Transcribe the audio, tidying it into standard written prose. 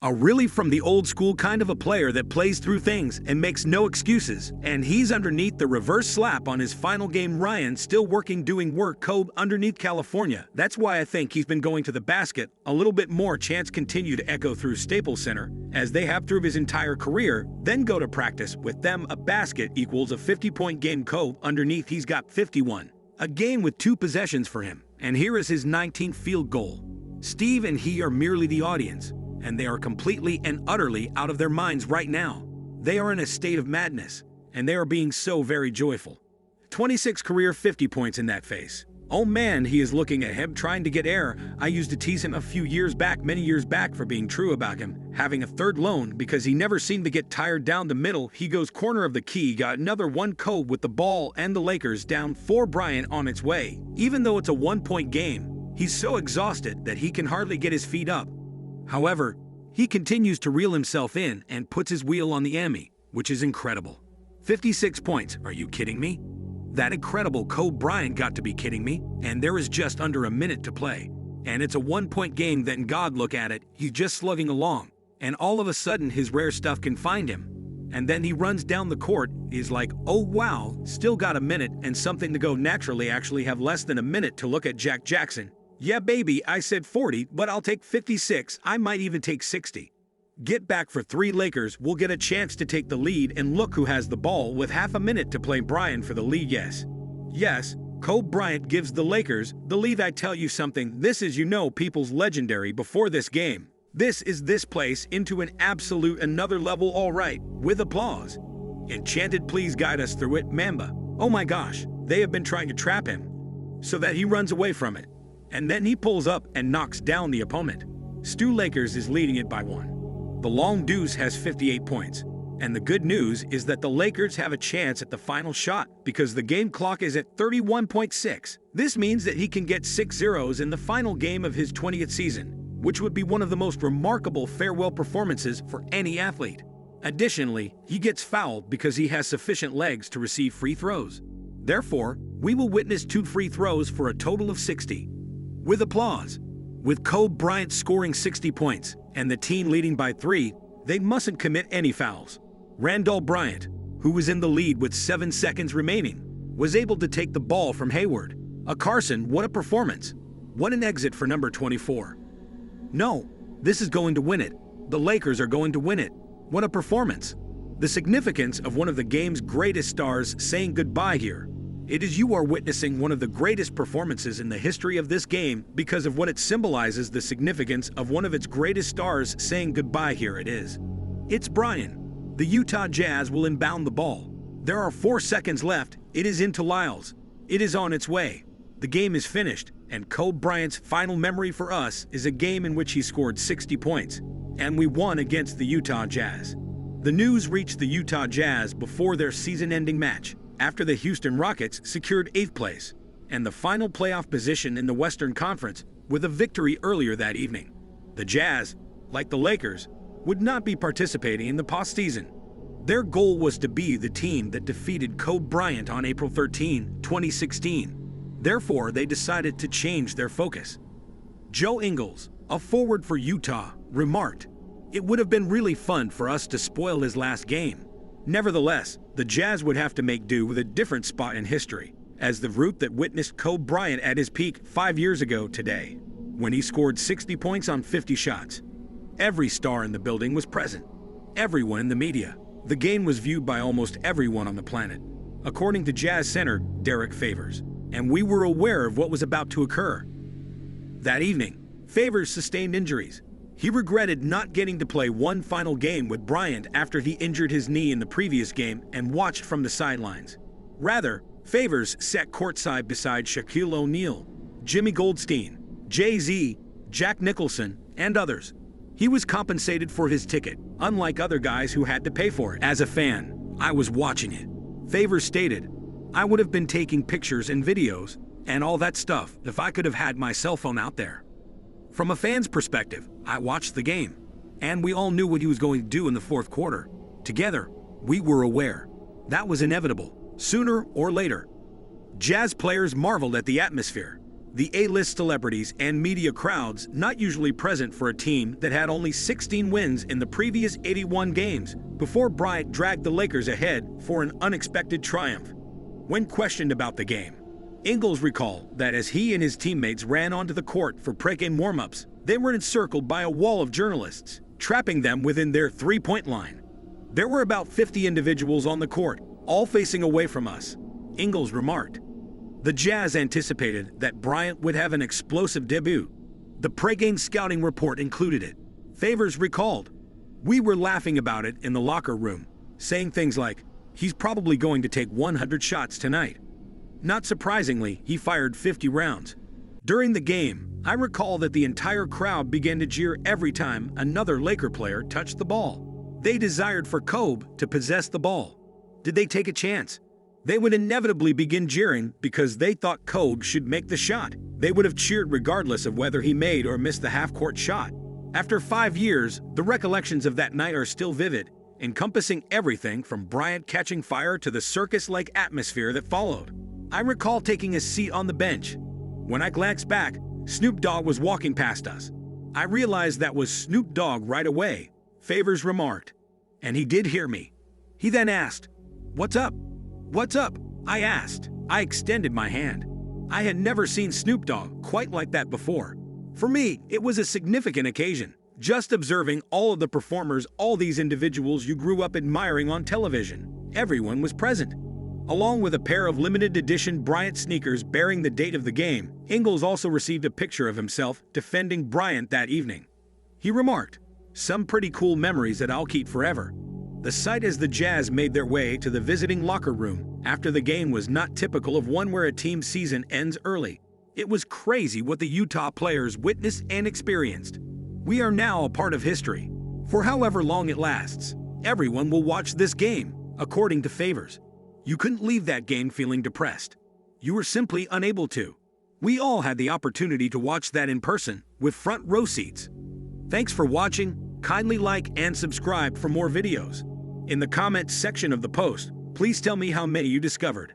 A really from the old school kind of a player that plays through things and makes no excuses, and he's underneath the reverse slap on his final game. Ryan still working doing work code underneath California. That's why I think he's been going to the basket a little bit more. Chants continue to echo through Staples Center as they have through his entire career, then go to practice with them. A basket equals a 50-point game. Code underneath he's got 51. A game with 2 possessions for him, and here is his 19th field goal. Steve and he are merely the audience, and they are completely and utterly out of their minds right now. They are in a state of madness, and they are being so very joyful. 26 career 50 points in that face. Oh man, he is looking at him trying to get air. I used to tease him a few years back, many years back, for being true about him having a third loan because he never seemed to get tired down the middle. He goes corner of the key, got another one. Code with the ball and the Lakers down 4. Bryant on its way. Even though it's a 1-point game, he's so exhausted that he can hardly get his feet up. However, he continues to reel himself in and puts his wheel on the Emmy, which is incredible. 56 points, are you kidding me? That incredible Kobe Bryant got to be kidding me, and there is just under a minute to play. And it's a 1-point game. Then God, look at it, he's just slugging along, and all of a sudden his rare stuff can find him. And then he runs down the court, he's like, oh wow, still got a minute and something to go. Naturally actually have less than a minute to look at Jack Jackson. Yeah baby, I said 40, but I'll take 56, I might even take 60. Get back for 3. Lakers will get a chance to take the lead, and look who has the ball with half a minute to play. Bryant for the lead. Yes, Kobe Bryant gives the Lakers the lead. I tell you something, this is, people's legendary before this game. This is this place into an absolute another level. All right, with applause. Enchanted, please guide us through it. Mamba, oh my gosh, they have been trying to trap him so that he runs away from it. And then he pulls up and knocks down the opponent. Stu Lakers is leading it by 1. The long deuce has 58 points. And the good news is that the Lakers have a chance at the final shot because the game clock is at 31.6. This means that he can get 6 zeros in the final game of his 20th season, which would be one of the most remarkable farewell performances for any athlete. Additionally, he gets fouled because he has sufficient legs to receive free throws. Therefore, we will witness 2 free throws for a total of 60. With applause. With Kobe Bryant scoring 60 points and the team leading by 3, they mustn't commit any fouls. Randall Bryant, who was in the lead with 7 seconds remaining, was able to take the ball from Hayward. A Carson, what a performance. What an exit for number 24. No, this is going to win it. The Lakers are going to win it. What a performance. The significance of one of the game's greatest stars saying goodbye here. It is you are witnessing one of the greatest performances in the history of this game because of what it symbolizes, the significance of one of its greatest stars saying goodbye. Here it is. It's Bryant. The Utah Jazz will inbound the ball. There are 4 seconds left. It is into Lyles. It is on its way. The game is finished, and Kobe Bryant's final memory for us is a game in which he scored 60 points, and we won against the Utah Jazz. The news reached the Utah Jazz before their season-ending match, after the Houston Rockets secured 8th place and the final playoff position in the Western Conference with a victory earlier that evening. The Jazz, like the Lakers, would not be participating in the postseason. Their goal was to be the team that defeated Kobe Bryant on April 13, 2016. Therefore, they decided to change their focus. Joe Ingles, a forward for Utah, remarked, "It would have been really fun for us to spoil his last game." Nevertheless, the Jazz would have to make do with a different spot in history, as the route that witnessed Kobe Bryant at his peak 5 years ago today, when he scored 60 points on 50 shots. Every star in the building was present. Everyone in the media. The game was viewed by almost everyone on the planet, according to Jazz center Derek Favors, and we were aware of what was about to occur. That evening, Favors sustained injuries. He regretted not getting to play one final game with Bryant after he injured his knee in the previous game and watched from the sidelines. Rather, Favors sat courtside beside Shaquille O'Neal, Jimmy Goldstein, Jay-Z, Jack Nicholson, and others. He was compensated for his ticket, unlike other guys who had to pay for it. As a fan, I was watching it. Favors stated, "I would have been taking pictures and videos and all that stuff if I could have had my cell phone out there." From a fan's perspective, I watched the game, and we all knew what he was going to do in the fourth quarter. Together, we were aware. That was inevitable, sooner or later. Jazz players marveled at the atmosphere. The A-list celebrities and media crowds not usually present for a team that had only 16 wins in the previous 81 games before Bryant dragged the Lakers ahead for an unexpected triumph. When questioned about the game, Ingles recalled that as he and his teammates ran onto the court for pre-game warm-ups, they were encircled by a wall of journalists, trapping them within their three-point line. There were about 50 individuals on the court, all facing away from us, Ingles remarked. The Jazz anticipated that Bryant would have an explosive debut. The pre-game scouting report included it. Favors recalled, "We were laughing about it in the locker room, saying things like, 'He's probably going to take 100 shots tonight.' Not surprisingly, he fired 50 rounds. During the game, I recall that the entire crowd began to jeer every time another Laker player touched the ball. They desired for Kobe to possess the ball. Did they take a chance? They would inevitably begin jeering because they thought Kobe should make the shot. They would have cheered regardless of whether he made or missed the half-court shot." After 5 years, the recollections of that night are still vivid, encompassing everything from Bryant catching fire to the circus-like atmosphere that followed. I recall taking a seat on the bench. When I glanced back, Snoop Dogg was walking past us. I realized that was Snoop Dogg right away, Favors remarked. And he did hear me. He then asked, "What's up?" "What's up?" I asked. I extended my hand. I had never seen Snoop Dogg quite like that before. For me, it was a significant occasion, just observing all of the performers, all these individuals you grew up admiring on television. Everyone was present. Along with a pair of limited edition Bryant sneakers bearing the date of the game, Ingles also received a picture of himself defending Bryant that evening. He remarked, "Some pretty cool memories that I'll keep forever." The sight as the Jazz made their way to the visiting locker room after the game was not typical of one where a team's season ends early. It was crazy what the Utah players witnessed and experienced. We are now a part of history. For however long it lasts, everyone will watch this game, according to Favors. You couldn't leave that game feeling depressed. You were simply unable to. We all had the opportunity to watch that in person, with front row seats. Thanks for watching. Kindly like and subscribe for more videos. In the comments section of the post, please tell me how many you discovered.